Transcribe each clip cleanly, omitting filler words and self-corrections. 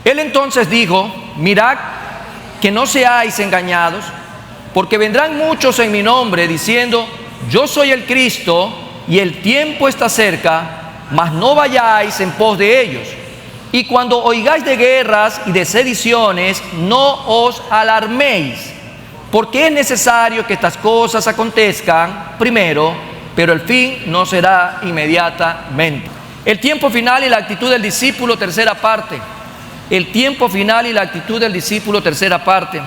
Él entonces dijo: mirad que no seáis engañados, porque vendrán muchos en mi nombre diciendo: yo soy el Cristo, y el tiempo está cerca, mas no vayáis en pos de ellos. Y cuando oigáis de guerras y de sediciones, no os alarméis, porque es necesario que estas cosas acontezcan primero, pero el fin no será inmediatamente. El tiempo final y la actitud del discípulo, tercera parte. El tiempo final y la actitud del discípulo, tercera parte.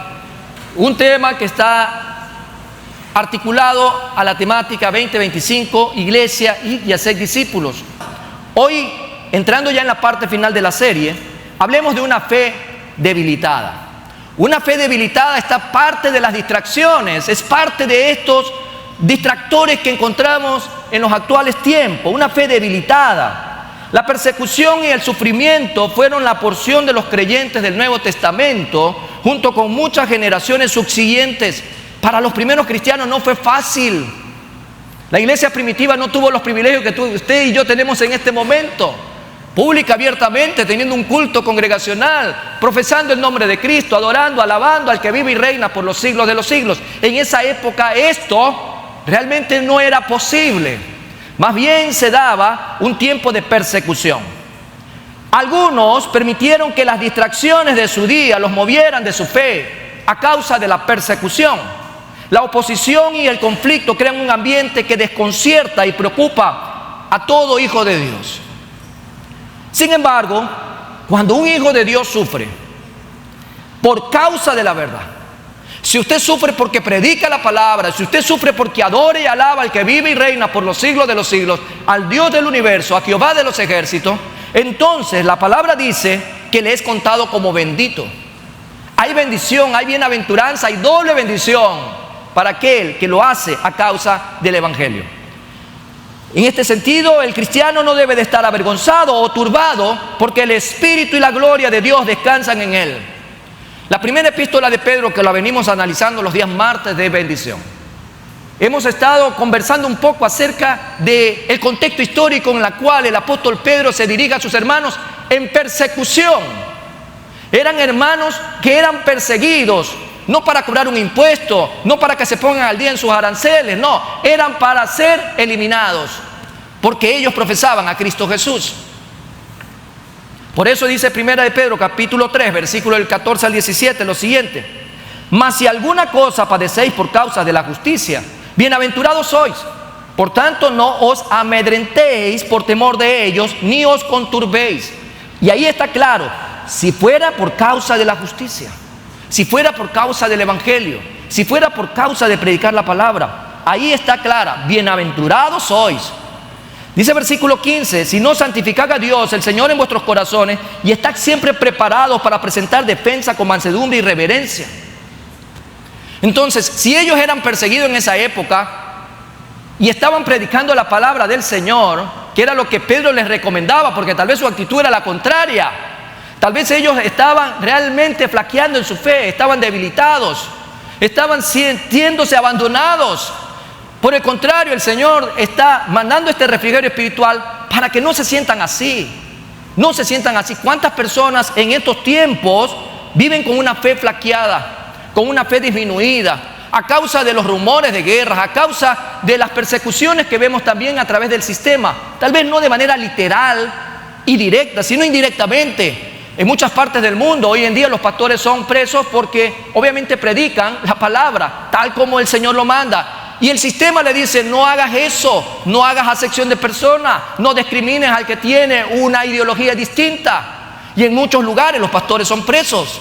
Un tema que está articulado a la temática 2025, iglesia y hacer discípulos. Hoy, entrando ya en la parte final de la serie, hablemos de una fe debilitada. Una fe debilitada está parte de las distracciones, es parte de estos distractores que encontramos en los actuales tiempos. Una fe debilitada. La persecución y el sufrimiento fueron la porción de los creyentes del Nuevo Testamento, junto con muchas generaciones subsiguientes. Para los primeros cristianos no fue fácil. La iglesia primitiva no tuvo los privilegios que usted y yo tenemos en este momento. Pública, abiertamente, teniendo un culto congregacional, profesando el nombre de Cristo, adorando, alabando al que vive y reina por los siglos de los siglos. En esa época esto realmente no era posible. Más bien se daba un tiempo de persecución. Algunos permitieron que las distracciones de su día los movieran de su fe a causa de la persecución. La oposición y el conflicto crean un ambiente que desconcierta y preocupa a todo hijo de Dios. Sin embargo, cuando un hijo de Dios sufre por causa de la verdad, si usted sufre porque predica la palabra, si usted sufre porque adora y alaba al que vive y reina por los siglos de los siglos, al Dios del universo, a Jehová de los ejércitos, entonces la palabra dice que le es contado como bendito. Hay bendición, hay bienaventuranza, hay doble bendición para aquel que lo hace a causa del evangelio. En este sentido, el cristiano no debe de estar avergonzado o turbado, porque el Espíritu y la gloria de Dios descansan en él. La primera epístola de Pedro, que la venimos analizando los días martes, de bendición. Hemos estado conversando un poco acerca del contexto histórico en el cual el apóstol Pedro se dirige a sus hermanos en persecución. Eran hermanos que eran perseguidos, no para cobrar un impuesto, no para que se pongan al día en sus aranceles, no, eran para ser eliminados, porque ellos profesaban a Cristo Jesús. Por eso dice Primera de Pedro, capítulo 3, versículo del 14 al 17, lo siguiente: mas si alguna cosa padecéis por causa de la justicia, bienaventurados sois. Por tanto, no os amedrentéis por temor de ellos, ni os conturbéis. Y ahí está claro, si fuera por causa de la justicia, si fuera por causa del evangelio, si fuera por causa de predicar la palabra, ahí está clara, bienaventurados sois. Dice versículo 15: si no, santificad a Dios, el Señor, en vuestros corazones, y estad siempre preparados para presentar defensa con mansedumbre y reverencia. Entonces, si ellos eran perseguidos en esa época y estaban predicando la palabra del Señor, que era lo que Pedro les recomendaba, porque tal vez su actitud era la contraria, tal vez ellos estaban realmente flaqueando en su fe, estaban debilitados, estaban sintiéndose abandonados. Por el contrario, el Señor está mandando este refrigerio espiritual para que no se sientan así. No se sientan así. ¿Cuántas personas en estos tiempos viven con una fe flaqueada, con una fe disminuida, a causa de los rumores de guerras, a causa de las persecuciones que vemos también a través del sistema? Tal vez no de manera literal y directa, sino indirectamente. En muchas partes del mundo hoy en día los pastores son presos porque obviamente predican la palabra tal como el Señor lo manda. Y el sistema le dice: no hagas eso, no hagas acepción de personas, no discrimines al que tiene una ideología distinta. Y en muchos lugares los pastores son presos.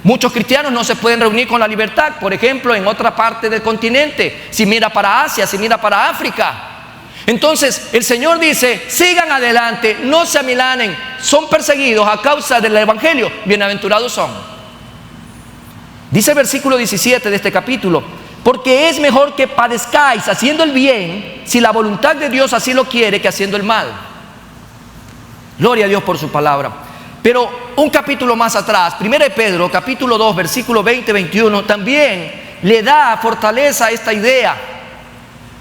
Muchos cristianos no se pueden reunir con la libertad, por ejemplo, en otra parte del continente. Si mira para Asia, si mira para África. Entonces el Señor dice: sigan adelante, no se amilanen, son perseguidos a causa del evangelio, bienaventurados son. Dice el versículo 17 de este capítulo: porque es mejor que padezcáis haciendo el bien, si la voluntad de Dios así lo quiere, que haciendo el mal. Gloria a Dios por su palabra. Pero un capítulo más atrás, 1 de Pedro, capítulo 2, versículo 20-21, también le da fortaleza a esta idea.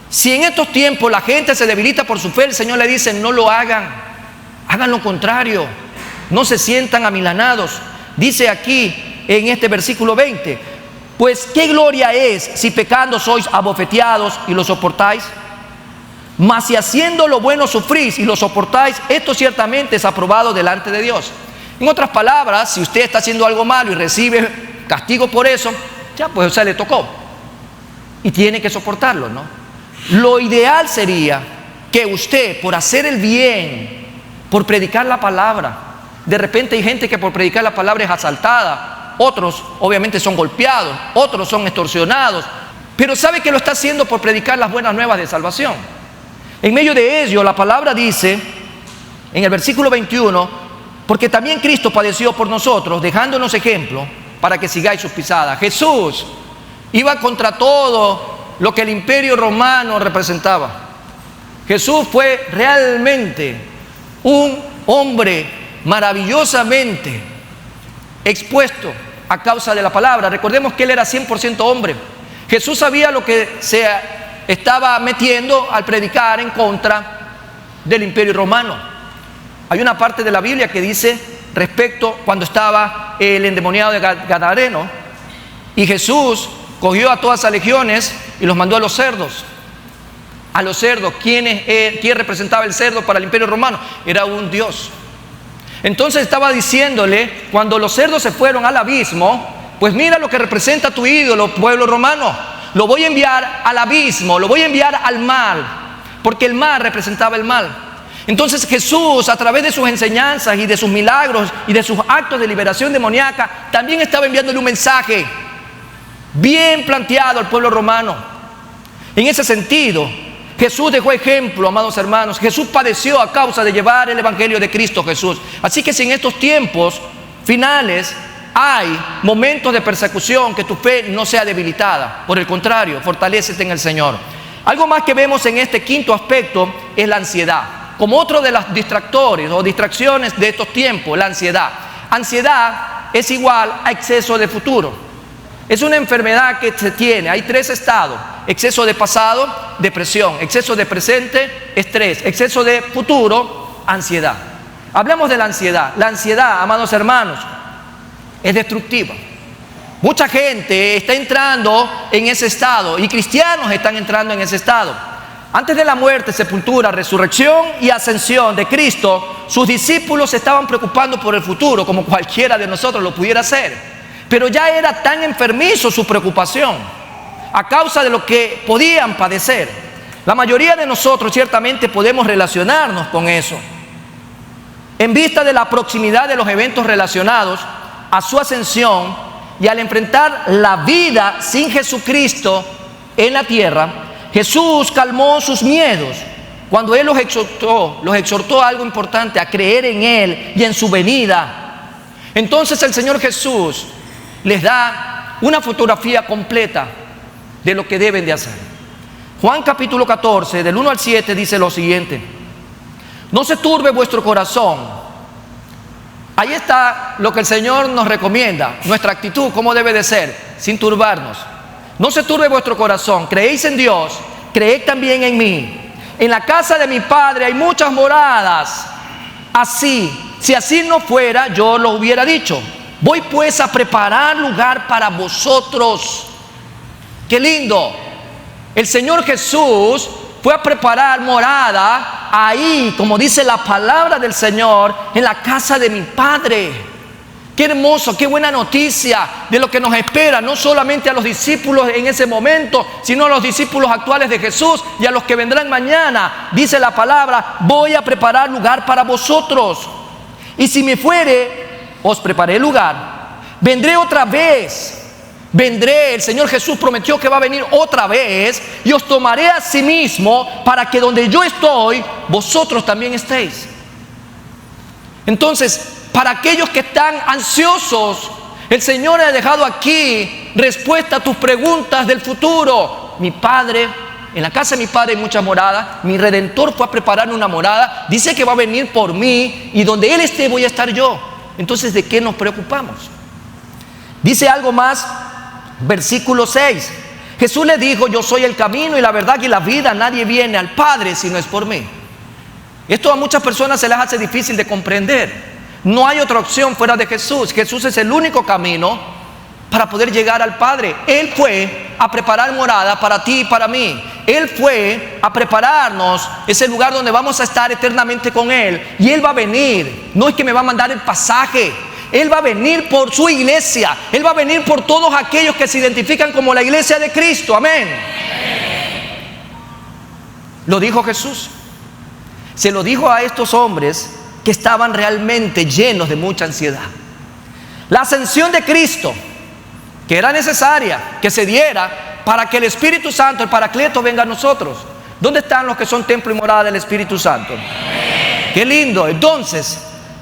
Si en estos tiempos la gente se debilita por su fe, el Señor le dice: no lo hagan, hagan lo contrario. no se sientan amilanados. Dice aquí en este versículo 20, pues qué gloria es si pecando sois abofeteados y lo soportáis. Mas si haciendo lo bueno sufrís y lo soportáis, esto ciertamente es aprobado delante de Dios. En otras palabras, si usted está haciendo algo malo y recibe castigo por eso, ya pues, o sea, le tocó. Y tiene que soportarlo, ¿no? Lo ideal sería que usted, por hacer el bien, por predicar la palabra, de repente hay gente que por predicar la palabra es asaltada, otros obviamente son golpeados, otros son extorsionados, pero sabe que lo está haciendo por predicar las buenas nuevas de salvación. En medio de ello, la palabra dice, en el versículo 21, porque también Cristo padeció por nosotros, dejándonos ejemplo para que sigáis sus pisadas. Jesús iba contra todo lo que el imperio romano representaba. Jesús fue realmente un hombre maravillosamente expuesto a causa de la palabra. Recordemos que Él era 100% hombre. Jesús sabía lo que se estaba metiendo al predicar en contra del imperio romano. Hay una parte de la Biblia que dice respecto cuando estaba el endemoniado de Gadareno y Jesús cogió a todas esas legiones y los mandó a los cerdos. A los cerdos. ¿Quién representaba el cerdo para el imperio romano? Era un dios. Entonces estaba diciéndole, cuando los cerdos se fueron al abismo, pues mira lo que representa tu ídolo, pueblo romano. Lo voy a enviar al abismo, lo voy a enviar al mal, porque el mal representaba el mal. Entonces Jesús, a través de sus enseñanzas y de sus milagros y de sus actos de liberación demoníaca, también estaba enviándole un mensaje bien planteado al pueblo romano. En ese sentido, Jesús dejó ejemplo, amados hermanos. Jesús padeció a causa de llevar el evangelio de Cristo Jesús. Así que si en estos tiempos finales hay momentos de persecución, que tu fe no sea debilitada. Por el contrario, fortalécete en el Señor. Algo más que vemos en este quinto aspecto es la ansiedad. Como otro de los distractores o distracciones de estos tiempos, la ansiedad. Ansiedad es igual a exceso de futuro. Es una enfermedad que se tiene. Hay tres estados: exceso de pasado, depresión; exceso de presente, estrés; exceso de futuro, ansiedad. Hablamos de la ansiedad. La ansiedad, amados hermanos, es destructiva. Mucha gente está entrando en ese estado y cristianos están entrando en ese estado. Antes de la muerte, sepultura, resurrección y ascensión de Cristo, sus discípulos se estaban preocupando por el futuro, como cualquiera de nosotros lo pudiera hacer. Pero ya era tan enfermizo su preocupación a causa de lo que podían padecer. La mayoría de nosotros ciertamente podemos relacionarnos con eso. En vista de la proximidad de los eventos relacionados a su ascensión y al enfrentar la vida sin Jesucristo en la tierra, Jesús calmó sus miedos cuando Él los exhortó a algo importante: a creer en Él y en su venida. Entonces el Señor Jesús les da una fotografía completa de lo que deben de hacer. Juan capítulo 14, del 1 al 7, dice lo siguiente: no se turbe vuestro corazón. Ahí está lo que el Señor nos recomienda, nuestra actitud, cómo debe de ser, sin turbarnos. No se turbe vuestro corazón. Creéis en Dios, creed también en mí. En la casa de mi Padre hay muchas moradas. Si así no fuera, yo lo hubiera dicho. Voy pues a preparar lugar para vosotros. ¡Qué lindo! El Señor Jesús fue a preparar morada ahí, como dice la palabra del Señor, en la casa de mi Padre. Qué hermoso, qué buena noticia de lo que nos espera, no solamente a los discípulos en ese momento, sino a los discípulos actuales de Jesús y a los que vendrán mañana. Dice la palabra: voy a preparar lugar para vosotros. Y si me fuere, os preparé lugar. Vendré otra vez. Vendré, el Señor Jesús prometió que va a venir otra vez, y os tomaré a sí mismo, para que donde yo estoy, vosotros también estéis. Entonces, para aquellos que están ansiosos, el Señor ha dejado aquí respuesta a tus preguntas del futuro. Mi Padre, en la casa de mi Padre hay muchas moradas. Mi Redentor fue a preparar una morada. Dice que va a venir por mí, y donde Él esté voy a estar yo. Entonces, ¿de qué nos preocupamos? Dice algo más, versículo 6. Jesús le dijo: yo soy el camino y la verdad y la vida. Nadie viene al Padre si no es por mí. Esto a muchas personas se les hace difícil de comprender, No hay otra opción fuera de Jesús. Jesús es el único camino para poder llegar al Padre. Él fue a preparar morada para ti y para mí. Él fue a prepararnos ese lugar donde vamos a estar eternamente con Él. Y Él va a venir. No es que me va a mandar el pasaje. Él va a venir por su iglesia. Él va a venir por todos aquellos que se identifican como la iglesia de Cristo. Amén. Lo dijo Jesús. Se lo dijo a estos hombres que estaban realmente llenos de mucha ansiedad. La ascensión de Cristo, que era necesaria que se diera para que el Espíritu Santo, el Paracleto, venga a nosotros. ¿Dónde están los que son templo y morada del Espíritu Santo? Qué lindo. Entonces,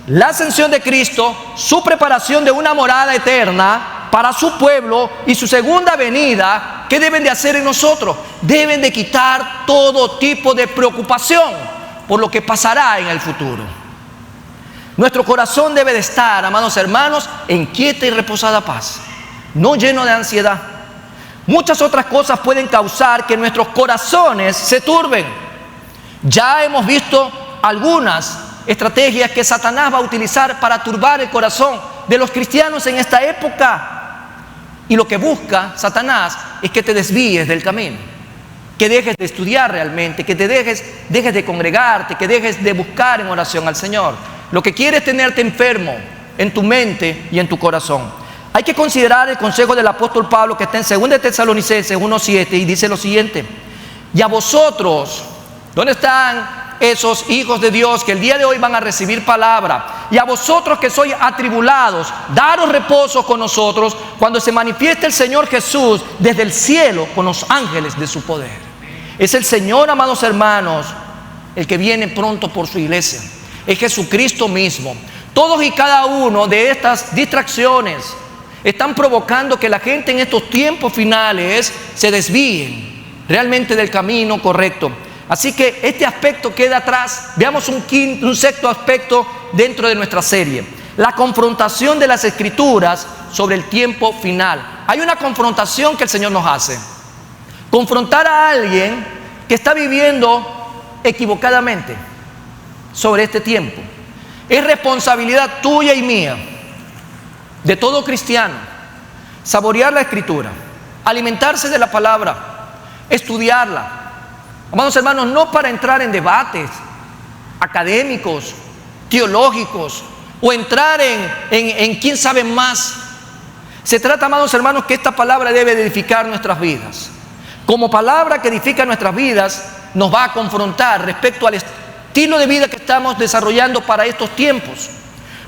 la ascensión de Cristo, su preparación de una morada eterna para su pueblo y su segunda venida, ¿qué deben de hacer en nosotros? Deben de quitar todo tipo de preocupación por lo que pasará en el futuro. Nuestro corazón debe de estar, amados hermanos, en quieta y reposada paz, no lleno de ansiedad. Muchas otras cosas pueden causar que nuestros corazones se turben. Ya hemos visto algunas estrategias que Satanás va a utilizar para turbar el corazón de los cristianos en esta época. Y lo que busca Satanás es que te desvíes del camino, que dejes de estudiar realmente, que te dejes de congregarte, que dejes de buscar en oración al Señor. Lo que quiere es tenerte enfermo en tu mente y en tu corazón. Hay que considerar el consejo del apóstol Pablo que está en 2 Tesalonicenses 1:7 y dice lo siguiente: y a vosotros, ¿dónde están esos hijos de Dios que el día de hoy van a recibir palabra? Y a vosotros que sois atribulados, daros reposo con nosotros cuando se manifieste el Señor Jesús desde el cielo con los ángeles de su poder. Es el Señor, amados hermanos, el que viene pronto por su iglesia. Es Jesucristo mismo. Todos y cada uno de estas distracciones están provocando que la gente en estos tiempos finales se desvíen realmente del camino correcto. Así que este aspecto queda atrás. Veamos un sexto aspecto dentro de nuestra serie: la confrontación de las Escrituras sobre el tiempo final. Hay una confrontación que el Señor nos hace. Confrontar a alguien que está viviendo equivocadamente sobre este tiempo es responsabilidad tuya y mía, de todo cristiano, saborear la Escritura, alimentarse de la palabra, estudiarla. Amados hermanos, no para entrar en debates académicos, teológicos, o entrar en quién sabe más. Se trata, amados hermanos, que esta palabra debe edificar nuestras vidas. Como palabra que edifica nuestras vidas, nos va a confrontar respecto al estilo de vida que estamos desarrollando para estos tiempos.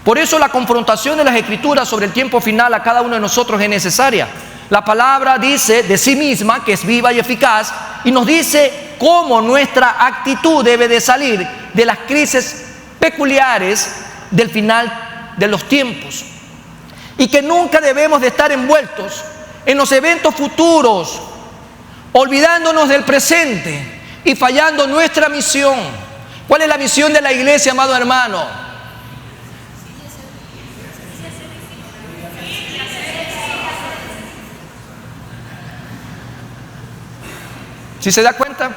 Por eso la confrontación de las Escrituras sobre el tiempo final a cada uno de nosotros es necesaria. La palabra dice de sí misma que es viva y eficaz, y nos dice cómo nuestra actitud debe de salir de las crisis peculiares del final de los tiempos, y que nunca debemos de estar envueltos en los eventos futuros, olvidándonos del presente y fallando nuestra misión. ¿Cuál es la misión de la iglesia, amado hermano? ¿Sí se da cuenta?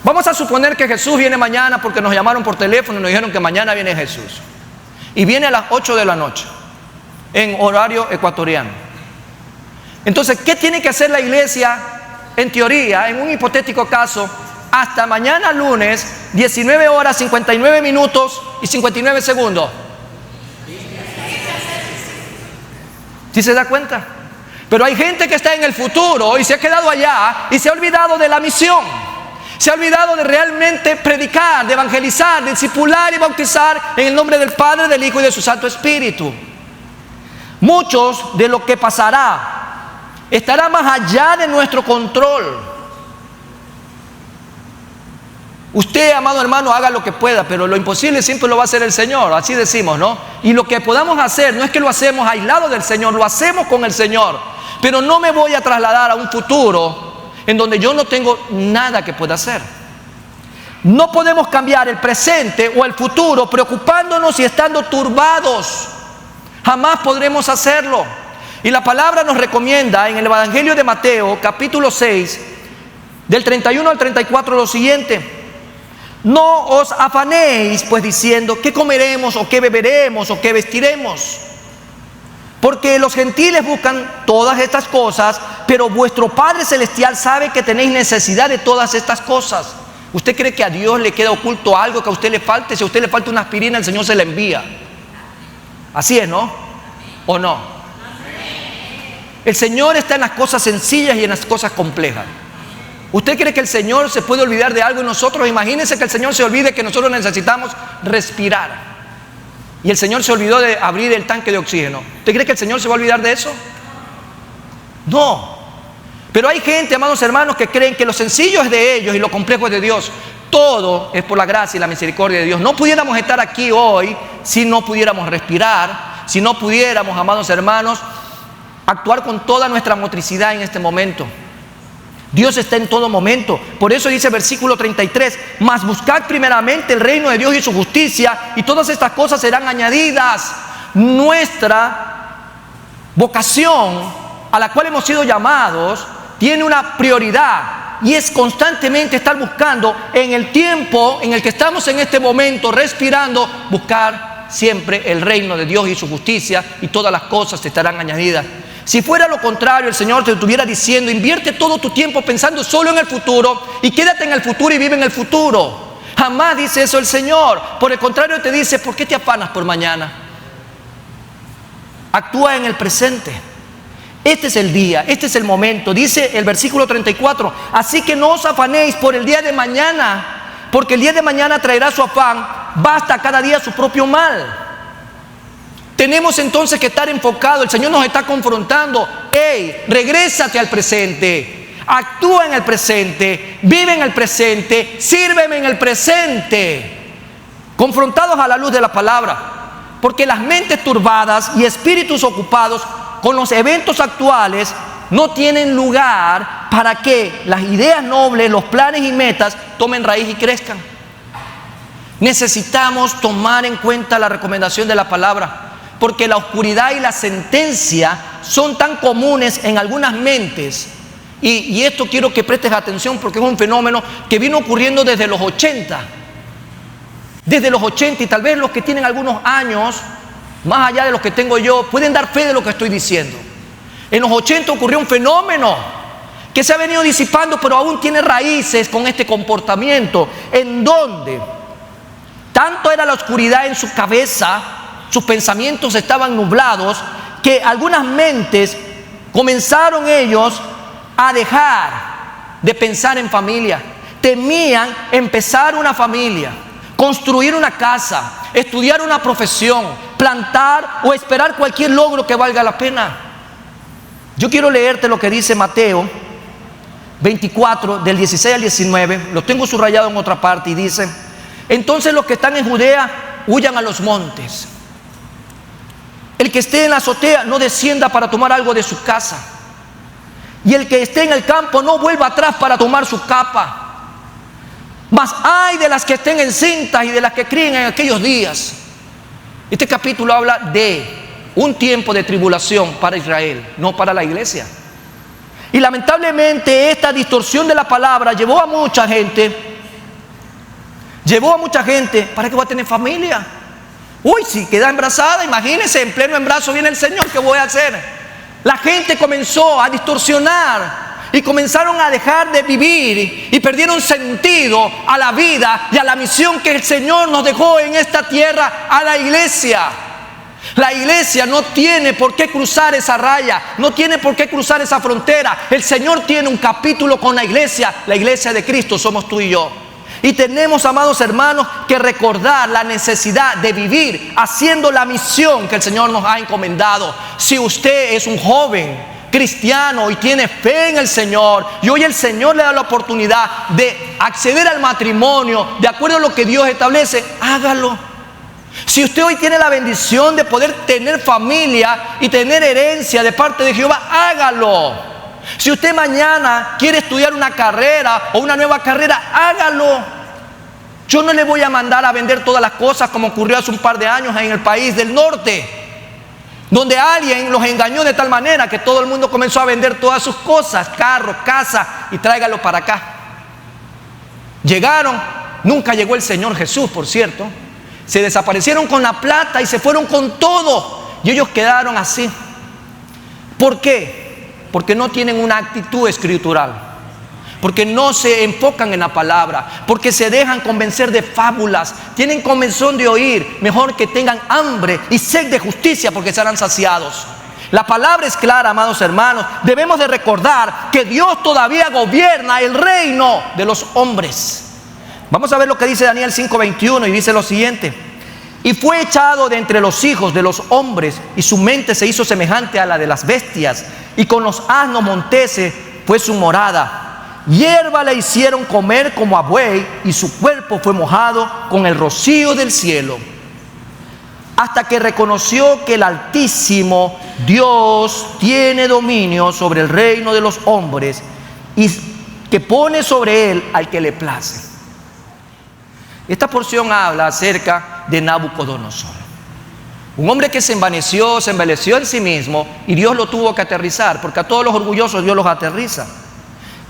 Vamos a suponer que Jesús viene mañana, porque nos llamaron por teléfono y nos dijeron que mañana viene Jesús. Y viene a las 8 de la noche, en horario ecuatoriano. Entonces, ¿qué tiene que hacer la iglesia? En teoría, en un hipotético caso, hasta mañana lunes, 19 horas, 59 minutos y 59 segundos. ¿Sí se da cuenta? Pero hay gente que está en el futuro y se ha quedado allá y se ha olvidado de la misión. Se ha olvidado de realmente predicar, de evangelizar, de discipular y bautizar en el nombre del Padre, del Hijo y de su Santo Espíritu. Muchos de lo que pasará estará más allá de nuestro control. Usted, amado hermano, haga lo que pueda, pero lo imposible siempre lo va a hacer el Señor, así decimos, ¿no? Y lo que podamos hacer, no es que lo hacemos aislado del Señor, lo hacemos con el Señor. Pero no me voy a trasladar a un futuro en donde yo no tengo nada que pueda hacer. No podemos cambiar el presente o el futuro preocupándonos y estando turbados. Jamás podremos hacerlo. Y la palabra nos recomienda en el Evangelio de Mateo, capítulo 6, del 31 al 34, lo siguiente: No os afanéis, pues, diciendo, ¿qué comeremos, o qué beberemos, o qué vestiremos? Porque los gentiles buscan todas estas cosas, pero vuestro Padre Celestial sabe que tenéis necesidad de todas estas cosas. ¿Usted cree que a Dios le queda oculto algo que a usted le falte? Si a usted le falta una aspirina, el Señor se la envía. Así es, ¿no? ¿O no? El Señor está en las cosas sencillas y en las cosas complejas. ¿Usted cree que el Señor se puede olvidar de algo en nosotros? Imagínense que el Señor se olvide que nosotros necesitamos respirar. Y el Señor se olvidó de abrir el tanque de oxígeno. ¿Usted cree que el Señor se va a olvidar de eso? No. Pero hay gente, amados hermanos, que creen que lo sencillo es de ellos y lo complejo es de Dios. Todo es por la gracia y la misericordia de Dios. No pudiéramos estar aquí hoy si no pudiéramos respirar, si no pudiéramos, amados hermanos, actuar con toda nuestra motricidad en este momento. Dios está en todo momento. Por eso dice el versículo 33, mas buscad primeramente el reino de Dios y su justicia, y todas estas cosas serán añadidas. Nuestra vocación, a la cual hemos sido llamados, tiene una prioridad, y es constantemente estar buscando en el tiempo en el que estamos en este momento, respirando, buscar siempre el reino de Dios y su justicia, y todas las cosas estarán añadidas. Si fuera lo contrario, el Señor te estuviera diciendo, invierte todo tu tiempo pensando solo en el futuro y quédate en el futuro y vive en el futuro. Jamás dice eso el Señor. Por el contrario, te dice, ¿por qué te afanas por mañana? Actúa en el presente. Este es el día, este es el momento. Dice el versículo 34, así que no os afanéis por el día de mañana, porque el día de mañana traerá su afán, basta cada día su propio mal. Tenemos entonces que estar enfocados. El Señor nos está confrontando. Hey, regrésate al presente. Actúa en el presente. Vive en el presente. Sírveme en el presente. Confrontados a la luz de la palabra. Porque las mentes turbadas y espíritus ocupados con los eventos actuales no tienen lugar para que las ideas nobles, los planes y metas tomen raíz y crezcan. Necesitamos tomar en cuenta la recomendación de la palabra. Porque la oscuridad y la sentencia son tan comunes en algunas mentes. Y esto quiero que prestes atención porque es un fenómeno que vino ocurriendo desde los 80. Desde los 80, y tal vez los que tienen algunos años, más allá de los que tengo yo, pueden dar fe de lo que estoy diciendo. En los 80 ocurrió un fenómeno que se ha venido disipando, pero aún tiene raíces con este comportamiento, en donde tanto era la oscuridad en su cabeza, sus pensamientos estaban nublados, que algunas mentes comenzaron ellos a dejar de pensar en familia. Temían empezar una familia, construir una casa, estudiar una profesión, plantar o esperar cualquier logro que valga la pena. Yo quiero leerte lo que dice Mateo 24, del 16 al 19. Lo tengo subrayado en otra parte y dice, entonces los que están en Judea huyan a los montes. El que esté en la azotea no descienda para tomar algo de su casa. Y el que esté en el campo no vuelva atrás para tomar su capa. Mas ay de las que estén encintas y de las que críen en aquellos días. Este capítulo habla de un tiempo de tribulación para Israel, no para la iglesia. Y lamentablemente esta distorsión de la palabra llevó a mucha gente. ¿Para qué voy a tener familia? Uy, si queda embarazada, imagínense, en pleno embarazo viene el Señor, ¿qué voy a hacer? La gente comenzó a distorsionar y comenzaron a dejar de vivir y perdieron sentido a la vida y a la misión que el Señor nos dejó en esta tierra a la iglesia. La iglesia no tiene por qué cruzar esa raya, no tiene por qué cruzar esa frontera. El Señor tiene un capítulo con la iglesia de Cristo somos tú y yo. Y tenemos, amados hermanos, que recordar la necesidad de vivir haciendo la misión que el Señor nos ha encomendado. Si usted es un joven cristiano y tiene fe en el Señor, y hoy el Señor le da la oportunidad de acceder al matrimonio de acuerdo a lo que Dios establece, hágalo. Si usted hoy tiene la bendición de poder tener familia y tener herencia de parte de Jehová, hágalo. Si usted mañana quiere estudiar una carrera o una nueva carrera, hágalo. Yo no le voy a mandar a vender todas las cosas como ocurrió hace un par de años en el país del norte, donde alguien los engañó de tal manera que todo el mundo comenzó a vender todas sus cosas, carro, casa, y tráigalo para acá. Llegaron Nunca llegó el Señor Jesús, por cierto. Se desaparecieron con la plata y se fueron con todo. Y ellos quedaron así. ¿Por qué? Porque no tienen una actitud escritural. Porque no se enfocan en la palabra. Porque se dejan convencer de fábulas. Tienen comezón de oír. Mejor que tengan hambre y sed de justicia, porque serán saciados. La palabra es clara, amados hermanos. Debemos de recordar que Dios todavía gobierna el reino de los hombres. Vamos a ver lo que dice Daniel 5:21, y dice lo siguiente: y fue echado de entre los hijos de los hombres, y su mente se hizo semejante a la de las bestias, y con los asnos monteses fue su morada. Hierba le hicieron comer como a buey, y su cuerpo fue mojado con el rocío del cielo, hasta que reconoció que el Altísimo Dios tiene dominio sobre el reino de los hombres, y que pone sobre él al que le place. Esta porción habla acerca de Nabucodonosor, un hombre que se embeleció en sí mismo, y Dios lo tuvo que aterrizar, porque a todos los orgullosos Dios los aterriza.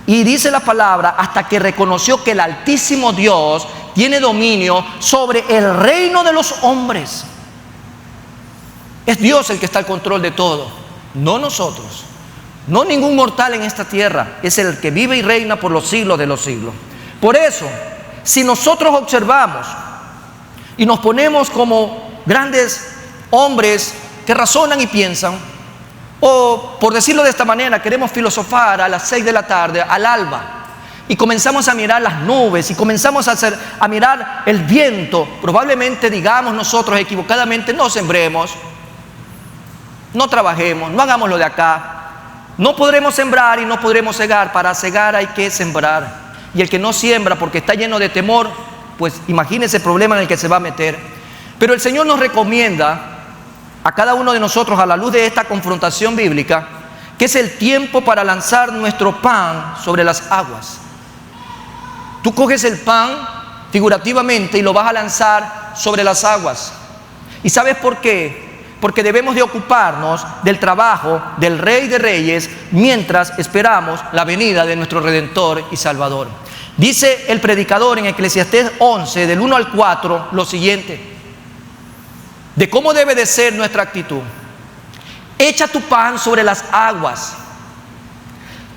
Y dice la palabra, hasta que reconoció que el Altísimo Dios tiene dominio sobre el reino de los hombres. Es Dios el que está al control de todo, no nosotros, no ningún mortal en esta tierra. Es el que vive y reina por los siglos de los siglos. Por eso, si nosotros observamos y nos ponemos como grandes hombres que razonan y piensan, o por decirlo de esta manera, queremos filosofar a las 6 de la tarde, al alba, y comenzamos a mirar las nubes y comenzamos a mirar el viento, probablemente digamos nosotros equivocadamente: no sembremos, no trabajemos, no hagamos lo de acá, no podremos sembrar y no podremos cegar. Para cegar hay que sembrar. Y el que no siembra porque está lleno de temor, pues imagínese el problema en el que se va a meter. Pero el Señor nos recomienda a cada uno de nosotros, a la luz de esta confrontación bíblica, que es el tiempo para lanzar nuestro pan sobre las aguas. Tú coges el pan figurativamente y lo vas a lanzar sobre las aguas. ¿Y sabes por qué? Porque debemos de ocuparnos del trabajo del Rey de Reyes mientras esperamos la venida de nuestro Redentor y Salvador. Dice el predicador en Eclesiastés 11, del 1 al 4, lo siguiente, de cómo debe de ser nuestra actitud: echa tu pan sobre las aguas,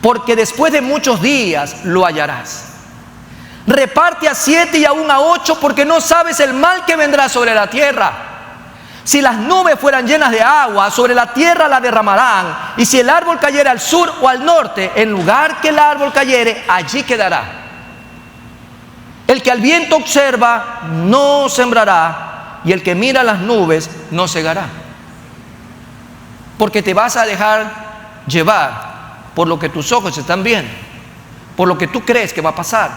porque después de muchos días lo hallarás. Reparte a 7 y aún a 8, porque no sabes el mal que vendrá sobre la tierra. Si las nubes fueran llenas de agua, sobre la tierra la derramarán. Y si el árbol cayere al sur o al norte, en lugar que el árbol cayere, allí quedará. El que al viento observa no sembrará, y el que mira las nubes no segará. Porque te vas a dejar llevar por lo que tus ojos están viendo, por lo que tú crees que va a pasar.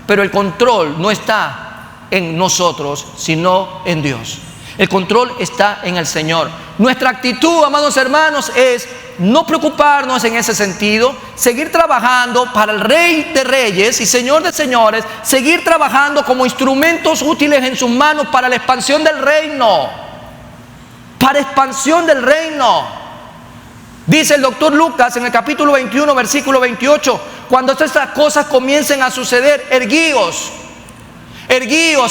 Pero el control no está en nosotros, sino en Dios. El control está en el Señor. Nuestra actitud, amados hermanos, es no preocuparnos en ese sentido, seguir trabajando para el Rey de Reyes y Señor de Señores, seguir trabajando como instrumentos útiles en sus manos para la expansión del reino. Para expansión del reino. Dice el doctor Lucas en el capítulo 21, versículo 28, cuando estas cosas comiencen a suceder, erguíos,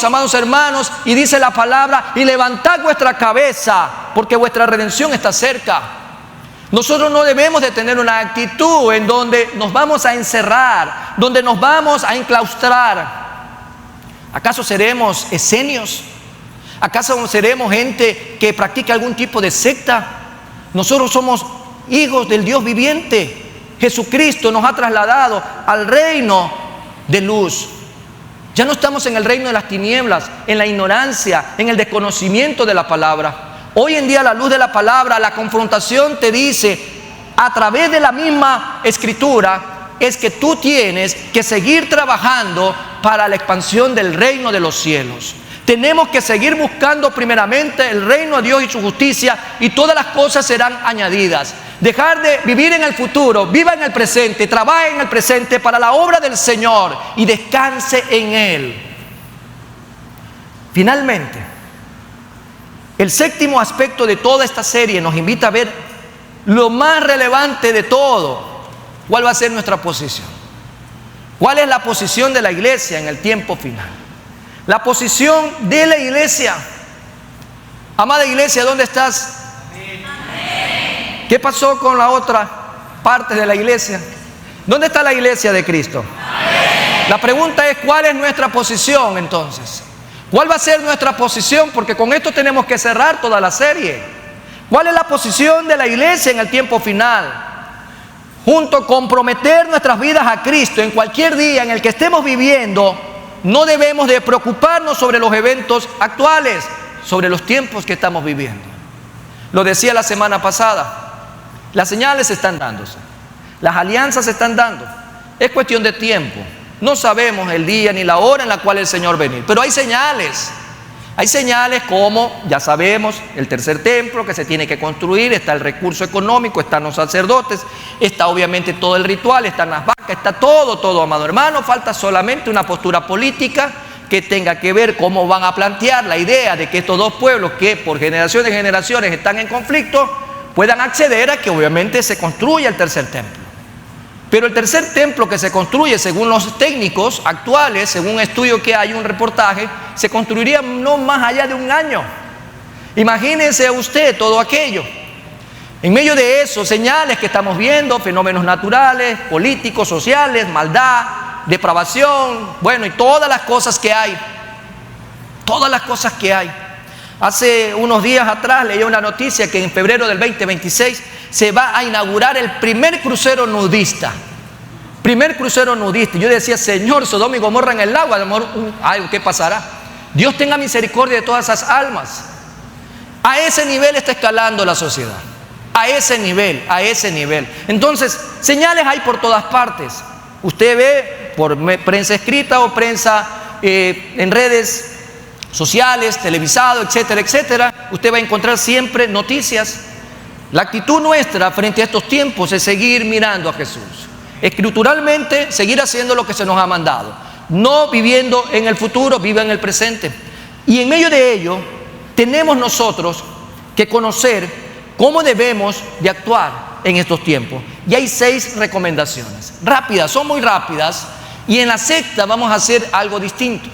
amados hermanos, y dice la palabra: y levantad vuestra cabeza, porque vuestra redención está cerca. Nosotros no debemos de tener una actitud en donde nos vamos a encerrar, donde nos vamos a enclaustrar. ¿Acaso seremos esenios? ¿Acaso seremos gente que practica algún tipo de secta? Nosotros somos hijos del Dios viviente. Jesucristo nos ha trasladado al reino de luz. Ya no estamos en el reino de las tinieblas, en la ignorancia, en el desconocimiento de la palabra. Hoy en día, a la luz de la palabra, la confrontación te dice, a través de la misma escritura, es que tú tienes que seguir trabajando para la expansión del reino de los cielos. Tenemos que seguir buscando primeramente el reino de Dios y su justicia, y todas las cosas serán añadidas. Dejar de vivir en el futuro, viva en el presente, trabaje en el presente para la obra del Señor y descanse en Él. Finalmente, el séptimo aspecto de toda esta serie nos invita a ver lo más relevante de todo. ¿Cuál va a ser nuestra posición? ¿Cuál es la posición de la iglesia en el tiempo final? La posición de la iglesia. Amada iglesia, ¿dónde estás? Amén. ¿Qué pasó con la otra parte de la iglesia? ¿Dónde está la iglesia de Cristo? Amén. La pregunta es, ¿cuál es nuestra posición entonces? ¿Cuál va a ser nuestra posición? Porque con esto tenemos que cerrar toda la serie. ¿Cuál es la posición de la iglesia en el tiempo final? Junto a comprometer nuestras vidas a Cristo en cualquier día en el que estemos viviendo, no debemos de preocuparnos sobre los eventos actuales, sobre los tiempos que estamos viviendo. Lo decía la semana pasada, las señales están dándose, las alianzas se están dando, es cuestión de tiempo. No sabemos el día ni la hora en la cual el Señor venir, pero hay señales. Hay señales como, ya sabemos, el tercer templo que se tiene que construir, está el recurso económico, están los sacerdotes, está obviamente todo el ritual, están las vacas, está todo, amado hermano. Falta solamente una postura política que tenga que ver cómo van a plantear la idea de que estos dos pueblos que por generaciones y generaciones están en conflicto puedan acceder a que obviamente se construya el tercer templo. Pero el tercer templo que se construye, según los técnicos actuales, según un estudio que hay, un reportaje, se construiría no más allá de un año. Imagínense usted todo aquello. En medio de eso, señales que estamos viendo, fenómenos naturales, políticos, sociales, maldad, depravación, bueno, y todas las cosas que hay. Todas las cosas que hay. Hace unos días atrás leí una noticia que en febrero del 2026 se va a inaugurar el primer crucero nudista. Primer crucero nudista. Yo decía, Señor, Sodoma y Gomorra en el agua, ¿qué pasará? Dios tenga misericordia de todas esas almas. A ese nivel está escalando la sociedad. A ese nivel. Entonces, señales hay por todas partes. Usted ve por prensa escrita o prensa en redes sociales, televisado, etcétera, etcétera. Usted va a encontrar siempre noticias. La actitud nuestra frente a estos tiempos es seguir mirando a Jesús. Escrituralmente, seguir haciendo lo que se nos ha mandado. No viviendo en el futuro, viva en el presente. Y en medio de ello, tenemos nosotros que conocer cómo debemos de actuar en estos tiempos. Y hay 6 recomendaciones. Rápidas, son muy rápidas. Y en la sexta vamos a hacer algo distinto.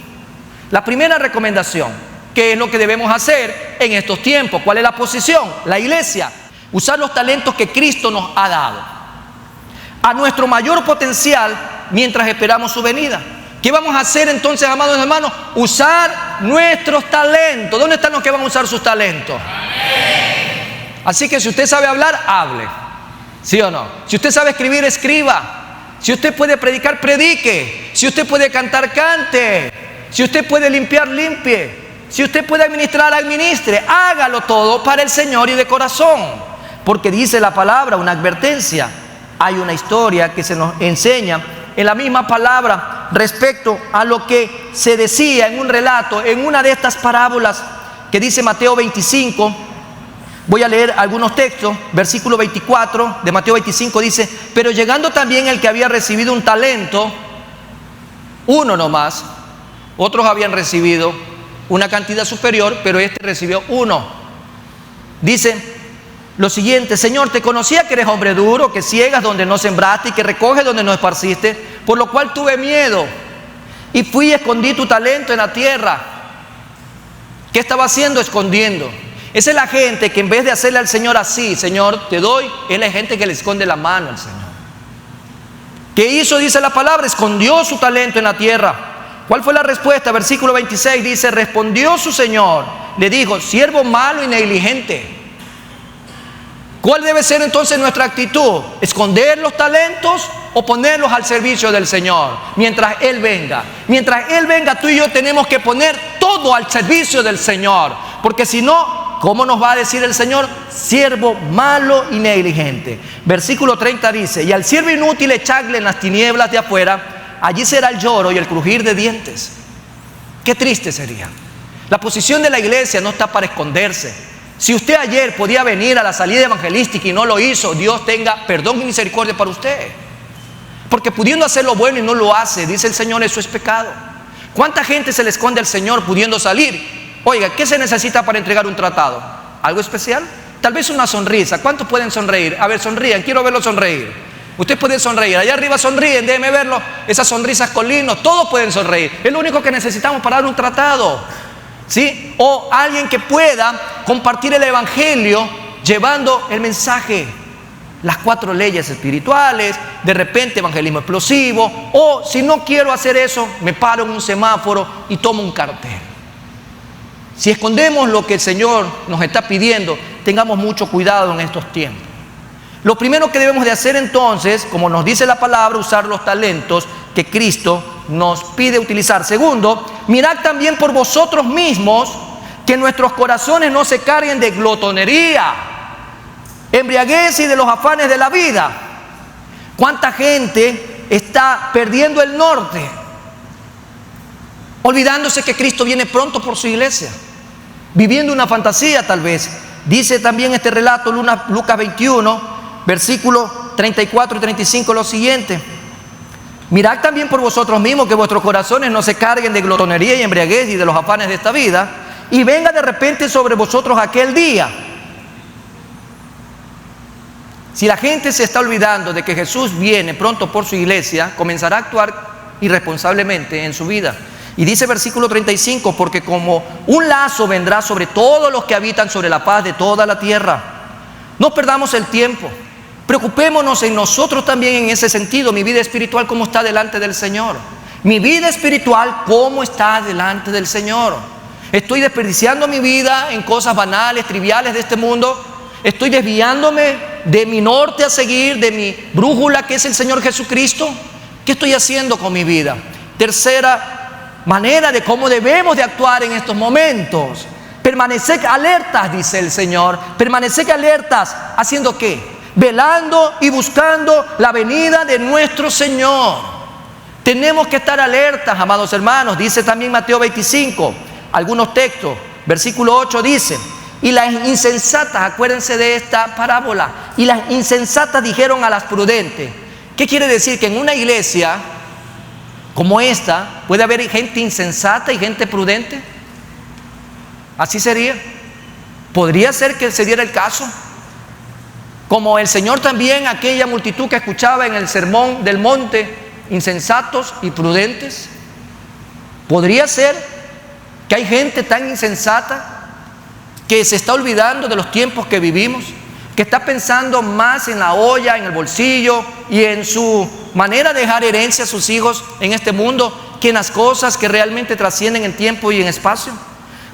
La primera recomendación, ¿qué es lo que debemos hacer en estos tiempos? ¿Cuál es la posición? La iglesia, usar los talentos que Cristo nos ha dado a nuestro mayor potencial mientras esperamos su venida. ¿Qué vamos a hacer entonces, amados hermanos? Usar nuestros talentos. ¿Dónde están los que van a usar sus talentos? Amén. Así que si usted sabe hablar, hable. ¿Sí o no? Si usted sabe escribir, escriba. Si usted puede predicar, predique. Si usted puede cantar, cante. Si usted puede limpiar, limpie. Si usted puede administrar, administre. Hágalo todo para el Señor y de corazón. Porque dice la palabra, una advertencia. Hay una historia que se nos enseña en la misma palabra respecto a lo que se decía en un relato, en una de estas parábolas que dice Mateo 25. Voy a leer algunos textos. Versículo 24 de Mateo 25 dice: pero llegando también el que había recibido un talento, uno nomás. Otros habían recibido una cantidad superior, pero este recibió uno. Dice lo siguiente: Señor, te conocía que eres hombre duro, que ciegas donde no sembraste y que recoges donde no esparciste, por lo cual tuve miedo y fui y escondí tu talento en la tierra. ¿Qué estaba haciendo? Escondiendo. Esa es la gente que en vez de hacerle al Señor así, Señor, te doy, es la gente que le esconde la mano al Señor. ¿Qué hizo? Dice la palabra, escondió su talento en la tierra. ¿Cuál fue la respuesta? Versículo 26 dice: respondió su Señor, le dijo: siervo malo y negligente. ¿Cuál debe ser entonces nuestra actitud? ¿Esconder los talentos o ponerlos al servicio del Señor mientras Él venga? Mientras Él venga, tú y yo tenemos que poner todo al servicio del Señor, porque si no, ¿cómo nos va a decir el Señor? Siervo malo y negligente. Versículo 30 dice: y al siervo inútil echadle en las tinieblas de afuera, allí será el lloro y el crujir de dientes. Qué triste sería. La posición de la iglesia no está para esconderse. Si usted ayer podía venir a la salida evangelística y no lo hizo, Dios tenga perdón y misericordia para usted. Porque pudiendo hacer lo bueno y no lo hace, dice el Señor, eso es pecado. ¿Cuánta gente se le esconde al Señor pudiendo salir? Oiga, ¿qué se necesita para entregar un tratado? ¿Algo especial? Tal vez una sonrisa. ¿Cuántos pueden sonreír? A ver, sonrían, quiero verlos sonreír. Usted puede sonreír. Allá arriba sonríen, déjeme verlo. Esas sonrisas con linos, todos pueden sonreír. Es lo único que necesitamos para dar un tratado, ¿sí? O alguien que pueda compartir el evangelio llevando el mensaje, las 4 leyes espirituales, de repente evangelismo explosivo. O si no quiero hacer eso, me paro en un semáforo y tomo un cartel. Si escondemos lo que el Señor nos está pidiendo, tengamos mucho cuidado en estos tiempos. Lo primero que debemos de hacer entonces, como nos dice la palabra, usar los talentos que Cristo nos pide utilizar. Segundo, mirad también por vosotros mismos que nuestros corazones no se carguen de glotonería, embriaguez y de los afanes de la vida. ¿Cuánta gente está perdiendo el norte? Olvidándose que Cristo viene pronto por su iglesia, viviendo una fantasía tal vez. Dice también este relato, Lucas 21, versículos 34 y 35, lo siguiente: mirad también por vosotros mismos que vuestros corazones no se carguen de glotonería y embriaguez y de los afanes de esta vida, y venga de repente sobre vosotros aquel día. Si la gente se está olvidando de que Jesús viene pronto por su iglesia, comenzará a actuar irresponsablemente en su vida. Y dice versículo 35, porque como un lazo vendrá sobre todos los que habitan sobre la faz de toda la tierra. No perdamos el tiempo, preocupémonos en nosotros también en ese sentido. Mi vida espiritual, ¿cómo está delante del Señor? Mi vida espiritual, ¿cómo está delante del Señor? ¿Estoy desperdiciando mi vida en cosas banales, triviales de este mundo? ¿Estoy desviándome de mi norte a seguir, de mi brújula que es el Señor Jesucristo? ¿Qué estoy haciendo con mi vida? Tercera manera de cómo debemos de actuar en estos momentos: permaneced alertas, dice el Señor. Permaneced alertas, ¿haciendo qué? Velando y buscando la venida de nuestro Señor. Tenemos que estar alertas, amados hermanos. Dice también Mateo 25, algunos textos, versículo 8 dice: y las insensatas, acuérdense de esta parábola, y las insensatas dijeron a las prudentes. ¿Qué quiere decir? Que en una iglesia como esta puede haber gente insensata y gente prudente. Así sería. Podría ser que se diera el caso. Como el Señor también, aquella multitud que escuchaba en el sermón del monte, insensatos y prudentes. Podría ser que hay gente tan insensata que se está olvidando de los tiempos que vivimos, que está pensando más en la olla, en el bolsillo y en su manera de dejar herencia a sus hijos en este mundo, que en las cosas que realmente trascienden en tiempo y en espacio.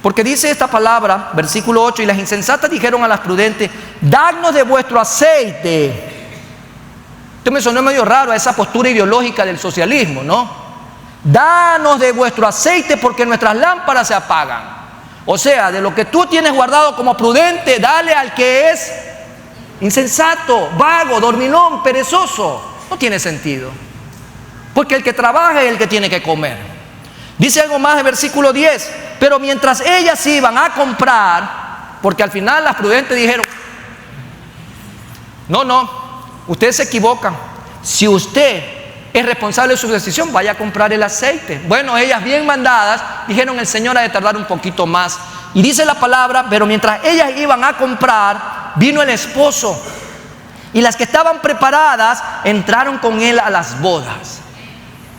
Porque dice esta palabra, versículo 8: y las insensatas dijeron a las prudentes: dadnos de vuestro aceite. Esto me sonó medio raro a esa postura ideológica del socialismo, ¿no? Danos de vuestro aceite porque nuestras lámparas se apagan. O sea, de lo que tú tienes guardado como prudente, dale al que es insensato, vago, dormilón, perezoso. No tiene sentido, porque el que trabaja es el que tiene que comer. Dice algo más en versículo 10: pero mientras ellas iban a comprar, porque al final las prudentes dijeron: no, ustedes se equivocan. Si usted es responsable de su decisión, vaya a comprar el aceite. Bueno, ellas bien mandadas dijeron: el Señor ha de tardar un poquito más. Y dice la palabra: pero mientras ellas iban a comprar, vino el esposo, y las que estaban preparadas entraron con él a las bodas.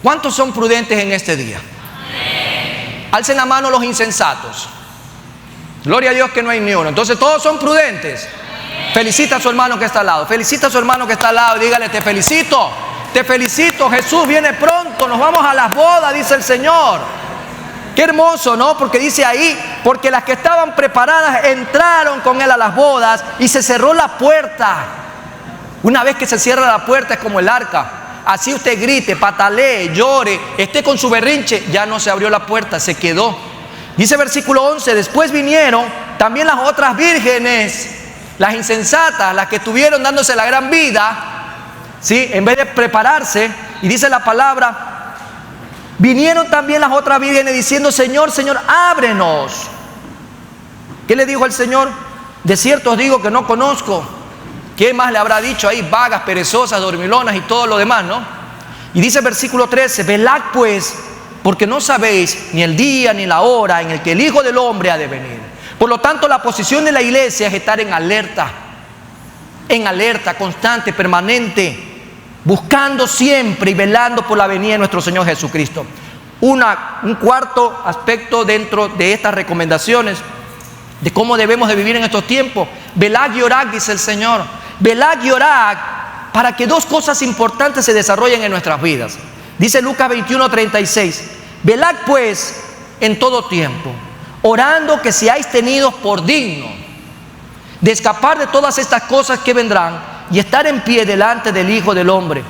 ¿Cuántos son prudentes en este día? Alcen la mano los insensatos. Gloria a Dios que no hay ni uno. Entonces todos son prudentes. Felicita a su hermano que está al lado. Felicita a su hermano que está al lado y dígale: te felicito, Jesús viene pronto, nos vamos a las bodas, dice el Señor. Qué hermoso, ¿no? Porque dice ahí: porque las que estaban preparadas entraron con él a las bodas y se cerró la puerta. Una vez que se cierra la puerta es como el arca. Así usted grite, patalee, llore, esté con su berrinche, ya no se abrió la puerta, se quedó. Dice versículo 11: después vinieron también las otras vírgenes, las insensatas, las que estuvieron dándose la gran vida, ¿sí? En vez de prepararse. Y dice la palabra: vinieron también las otras vírgenes diciendo: Señor, Señor, ábrenos. ¿Qué le dijo el Señor? De cierto os digo que no conozco. ¿Qué más le habrá dicho ahí? Vagas, perezosas, dormilonas y todo lo demás, ¿no? Y dice el versículo 13: velad pues, porque no sabéis ni el día ni la hora en el que el Hijo del Hombre ha de venir. Por lo tanto, la posición de la iglesia es estar en alerta constante, permanente. buscando siempre y velando por la venida de nuestro Señor Jesucristo. Un cuarto aspecto dentro de estas recomendaciones de cómo debemos de vivir en estos tiempos: velad y orad, dice el Señor. Velad y orad para que dos cosas importantes se desarrollen en nuestras vidas. Dice Lucas 21:36: velad pues en todo tiempo, orando que seáis tenidos por dignos de escapar de todas estas cosas que vendrán y estar en pie delante del Hijo del Hombre.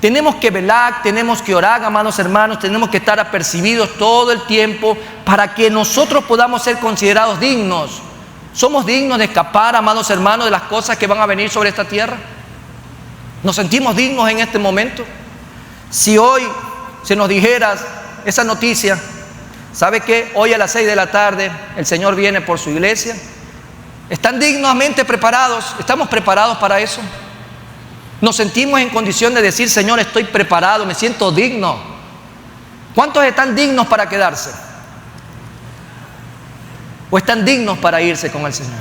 Tenemos que velar, tenemos que orar, amados hermanos, tenemos que estar apercibidos todo el tiempo para que nosotros podamos ser considerados dignos. ¿Somos dignos de escapar, amados hermanos, de las cosas que van a venir sobre esta tierra? ¿Nos sentimos dignos en este momento? Si hoy se nos dijera esa noticia: ¿sabe qué? Hoy a las 6 de la tarde el Señor viene por su iglesia. ¿Están dignamente preparados? ¿Estamos preparados para eso? ¿Nos sentimos en condición de decir: Señor, estoy preparado, me siento digno? ¿Cuántos están dignos para quedarse? ¿O están dignos para irse con el Señor?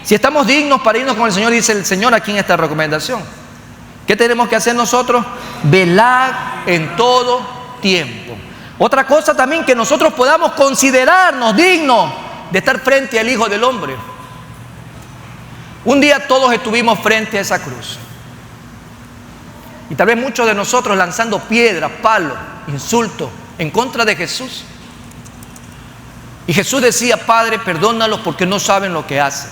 Si estamos dignos para irnos con el Señor, dice el Señor aquí en esta recomendación, ¿qué tenemos que hacer nosotros? Velar en todo tiempo. Otra cosa también, que nosotros podamos considerarnos dignos de estar frente al Hijo del Hombre. Un día todos estuvimos frente a esa cruz, y tal vez muchos de nosotros lanzando piedras, palos, insultos en contra de Jesús. Y Jesús decía: Padre, perdónalos porque no saben lo que hacen.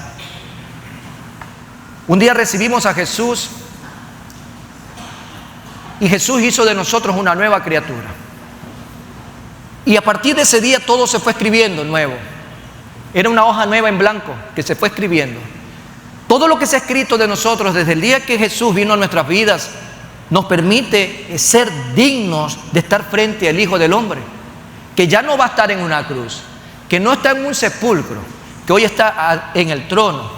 Un día recibimos a Jesús y Jesús hizo de nosotros una nueva criatura. Y a partir de ese día todo se fue escribiendo nuevo. Era una hoja nueva en blanco que se fue escribiendo. Todo lo que se ha escrito de nosotros desde el día que Jesús vino a nuestras vidas nos permite ser dignos de estar frente al Hijo del Hombre, que ya no va a estar en una cruz, que no está en un sepulcro, que hoy está en el trono,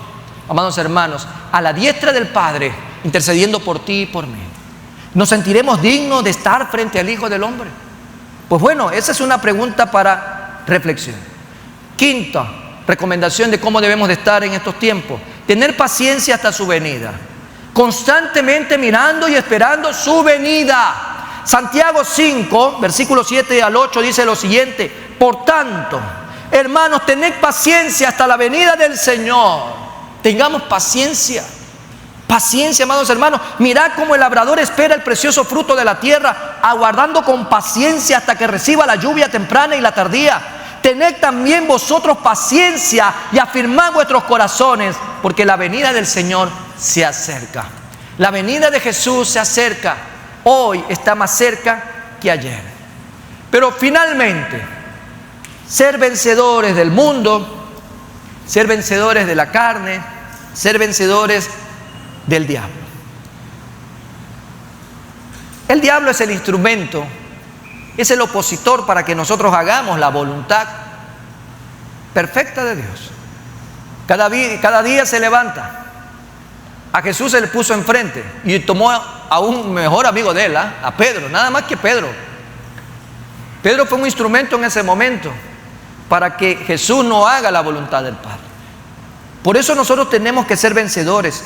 amados hermanos, a la diestra del Padre, intercediendo por ti y por mí. ¿Nos sentiremos dignos de estar frente al Hijo del Hombre? Pues bueno, esa es una pregunta para reflexión. Quinta recomendación de cómo debemos de estar en estos tiempos: tener paciencia hasta su venida, constantemente mirando y esperando su venida. Santiago 5, versículos 7 al 8 dice lo siguiente: por tanto, hermanos, tened paciencia hasta la venida del Señor. Tengamos paciencia. Paciencia, amados hermanos. Mirad cómo el labrador espera el precioso fruto de la tierra, aguardando con paciencia hasta que reciba la lluvia temprana y la tardía. Tened también vosotros paciencia y afirmad vuestros corazones, porque la venida del Señor se acerca. La venida de Jesús se acerca. Hoy está más cerca que ayer. Pero finalmente, ser vencedores del mundo, ser vencedores de la carne, ser vencedores del diablo. El diablo es el instrumento, es el opositor para que nosotros hagamos la voluntad perfecta de Dios. Cada día se levanta. A Jesús se le puso enfrente y tomó a un mejor amigo de él, a Pedro, nada más que Pedro. Pedro fue un instrumento en ese momento para que Jesús no haga la voluntad del Padre. Por eso nosotros tenemos que ser vencedores.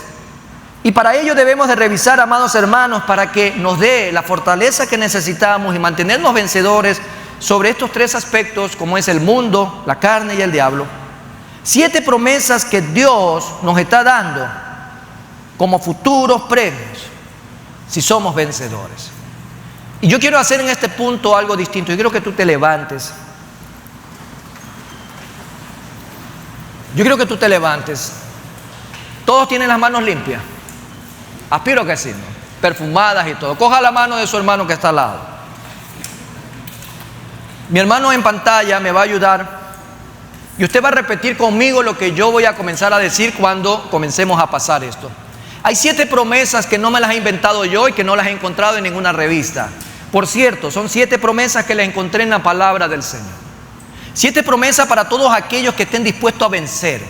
Y para ello debemos de revisar, amados hermanos, para que nos dé la fortaleza que necesitamos y mantenernos vencedores sobre estos tres aspectos, como es el mundo, la carne y el diablo. 7 promesas que Dios nos está dando como futuros premios si somos vencedores. Y yo quiero hacer en este punto algo distinto. Yo quiero que tú te levantes. Yo quiero que tú te levantes. Todos tienen las manos limpias. Aspiro que sí, ¿no? Perfumadas y todo. Coja la mano de su hermano que está al lado. Mi hermano en pantalla me va a ayudar y usted va a repetir conmigo lo que yo voy a comenzar a decir cuando comencemos a pasar esto. Hay 7 promesas que no me las he inventado yo y que no las he encontrado en ninguna revista. Por cierto, son 7 promesas que las encontré en la palabra del Señor. 7 promesas para todos aquellos que estén dispuestos a vencer.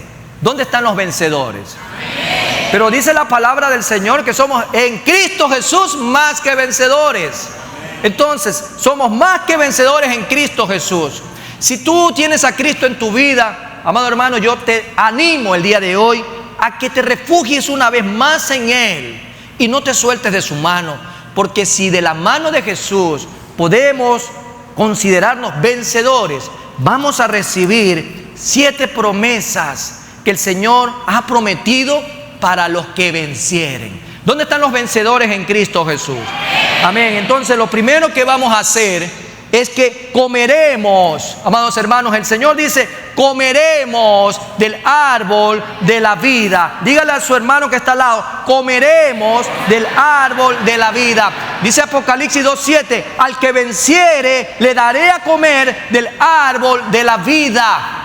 ¿Dónde están los vencedores? Pero dice la palabra del Señor que somos en Cristo Jesús más que vencedores. Entonces, somos más que vencedores en Cristo Jesús. Si tú tienes a Cristo en tu vida, amado hermano, yo te animo el día de hoy a que te refugies una vez más en Él, y no te sueltes de su mano, porque si de la mano de Jesús podemos considerarnos vencedores, vamos a recibir 7 promesas que el Señor ha prometido para los que vencieren. ¿Dónde están los vencedores en Cristo Jesús? Amén. Entonces lo primero que vamos a hacer es que comeremos, amados hermanos, el Señor dice, comeremos del árbol de la vida. Dígale a su hermano que está al lado, comeremos del árbol de la vida. Dice Apocalipsis 2:7, al que venciere le daré a comer del árbol de la vida.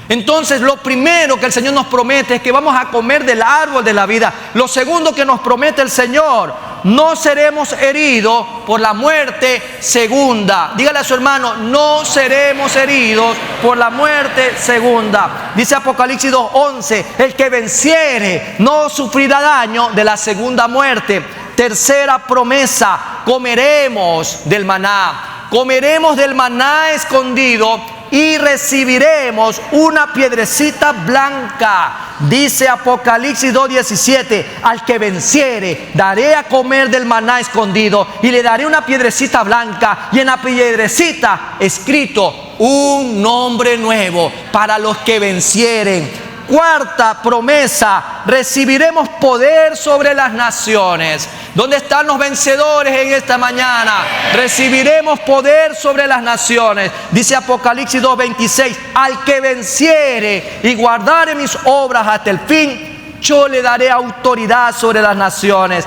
Entonces lo primero que el Señor nos promete es que vamos a comer del árbol de la vida. Lo segundo que nos promete el Señor, no seremos heridos por la muerte segunda. Dígale a su hermano, no seremos heridos por la muerte segunda. Dice Apocalipsis 2:11, el que venciere no sufrirá daño de la segunda muerte. Tercera promesa, comeremos del maná. Comeremos del maná escondido y recibiremos una piedrecita blanca. Dice Apocalipsis 2:17, al que venciere daré a comer del maná escondido y le daré una piedrecita blanca, y en la piedrecita escrito un nombre nuevo para los que vencieren. Cuarta promesa, recibiremos poder sobre las naciones. ¿Dónde están los vencedores en esta mañana? Recibiremos poder sobre las naciones. Dice Apocalipsis 2:26, al que venciere y guardare mis obras hasta el fin, yo le daré autoridad sobre las naciones.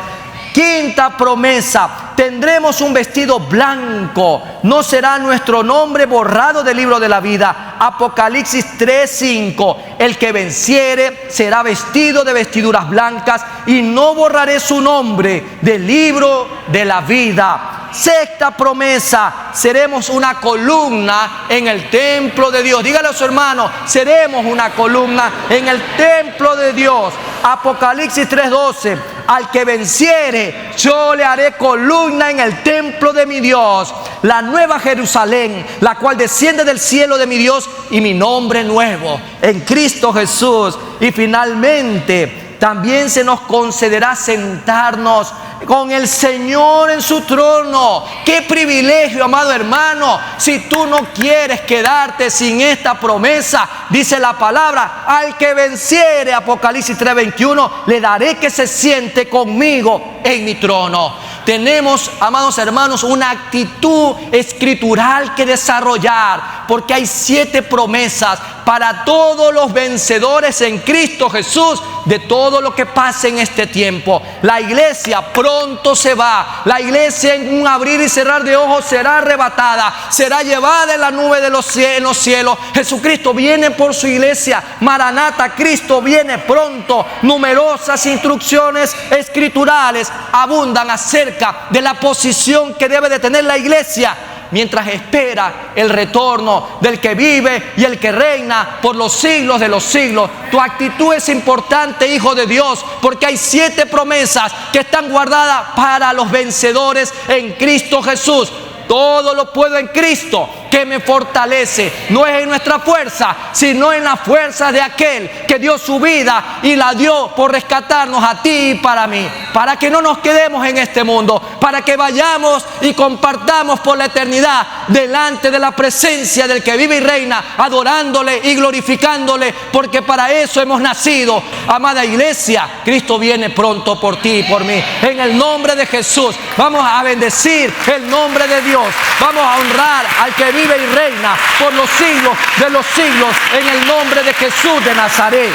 Quinta promesa, tendremos un vestido blanco, no será nuestro nombre borrado del libro de la vida. Apocalipsis 3:5, el que venciere será vestido de vestiduras blancas y no borraré su nombre del libro de la vida. Sexta promesa, seremos una columna en el templo de Dios. Dígale a su hermano, seremos una columna en el templo de Dios. Apocalipsis 3:12, al que venciere, yo le haré columna en el templo de mi Dios, la nueva Jerusalén, la cual desciende del cielo de mi Dios, y mi nombre nuevo en Cristo Jesús. Y finalmente, también se nos concederá sentarnos con el Señor en su trono. ¡Qué privilegio, amado hermano! Si tú no quieres quedarte sin esta promesa, dice la palabra, al que venciere, Apocalipsis 3:21, le daré que se siente conmigo en mi trono. Tenemos, amados hermanos, una actitud escritural que desarrollar, porque hay 7 promesas para todos los vencedores en Cristo Jesús de todo lo que pasa en este tiempo. La iglesia pronto se va. La iglesia en un abrir y cerrar de ojos será arrebatada, será llevada en la nube de los cielos. Jesucristo viene por su iglesia. Maranata, Cristo viene pronto. Numerosas instrucciones escriturales abundan acerca de la posición que debe de tener la iglesia mientras espera el retorno del que vive y el que reina por los siglos de los siglos. Tu actitud es importante, hijo de Dios, porque hay 7 promesas que están guardadas para los vencedores en Cristo Jesús. Todo lo puedo en Cristo que me fortalece. No es en nuestra fuerza, sino en la fuerza de aquel que dio su vida y la dio por rescatarnos a ti y para mí. Para que no nos quedemos en este mundo, para que vayamos y compartamos por la eternidad delante de la presencia del que vive y reina, adorándole y glorificándole, porque para eso hemos nacido. Amada iglesia, Cristo viene pronto por ti y por mí. En el nombre de Jesús, vamos a bendecir el nombre de Dios. Vamos a honrar al que vive y reina por los siglos de los siglos, en el nombre de Jesús de Nazaret.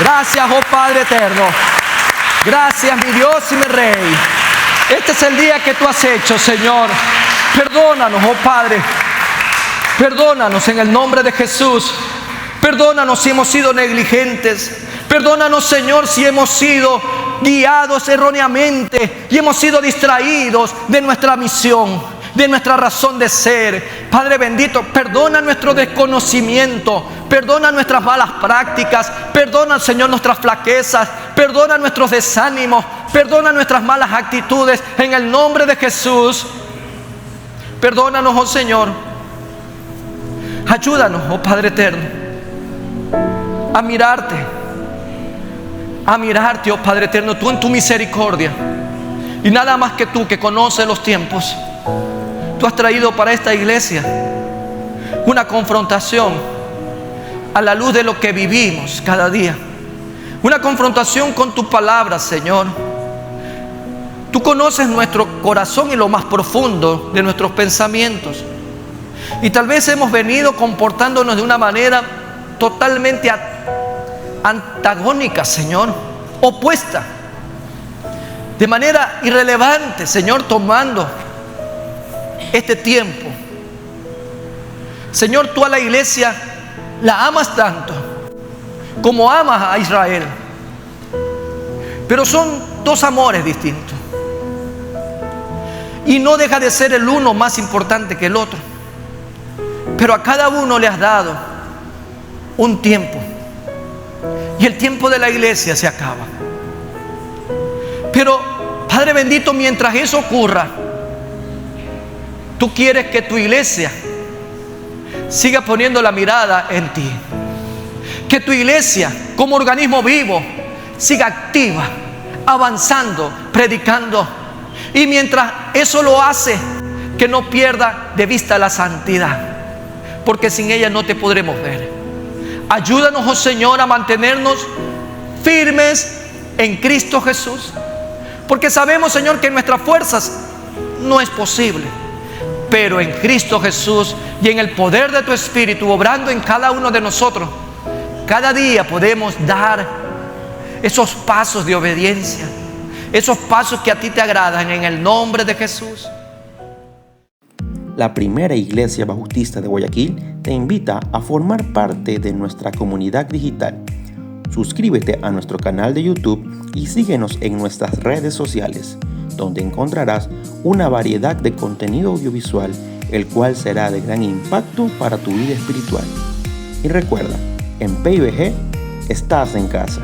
Gracias, oh Padre eterno. Gracias, mi Dios y mi Rey. Este es el día que tú has hecho, Señor. Perdónanos, oh Padre. Perdónanos en el nombre de Jesús. Perdónanos si hemos sido negligentes. Perdónanos, Señor, si hemos sido guiados erróneamente y hemos sido distraídos de nuestra misión, de nuestra razón de ser. Padre bendito, perdona nuestro desconocimiento, perdona nuestras malas prácticas, perdona, Señor, nuestras flaquezas, perdona nuestros desánimos, perdona nuestras malas actitudes en el nombre de Jesús. Perdónanos, oh Señor. Ayúdanos, oh Padre eterno, a mirarte, a mirarte, oh Padre eterno, tú en tu misericordia. Y nada más que tú, que conoces los tiempos, tú has traído para esta iglesia una confrontación a la luz de lo que vivimos cada día. Una confrontación con tu palabra, Señor. Tú conoces nuestro corazón y lo más profundo de nuestros pensamientos. Y tal vez hemos venido comportándonos de una manera totalmente antagónica, Señor, opuesta, de manera irrelevante, Señor, tomando este tiempo. Señor, tú a la iglesia la amas tanto como amas a Israel, pero son dos amores distintos, y no deja de ser el uno más importante que el otro, pero a cada uno le has dado un tiempo, y el tiempo de la iglesia se acaba. Pero Padre bendito, mientras eso ocurra, tú quieres que tu iglesia siga poniendo la mirada en ti, que tu iglesia como organismo vivo siga activa, avanzando, predicando, y mientras eso lo hace, que no pierda de vista la santidad, porque sin ella no te podremos ver. Ayúdanos, oh Señor, a mantenernos firmes en Cristo Jesús, porque sabemos, Señor, que en nuestras fuerzas no es posible, pero en Cristo Jesús y en el poder de tu Espíritu obrando en cada uno de nosotros, cada día podemos dar esos pasos de obediencia, esos pasos que a ti te agradan, en el nombre de Jesús. La Primera Iglesia Bautista de Guayaquil te invita a formar parte de nuestra comunidad digital. Suscríbete a nuestro canal de YouTube y síguenos en nuestras redes sociales, donde encontrarás una variedad de contenido audiovisual, el cual será de gran impacto para tu vida espiritual. Y recuerda, en PIBG estás en casa.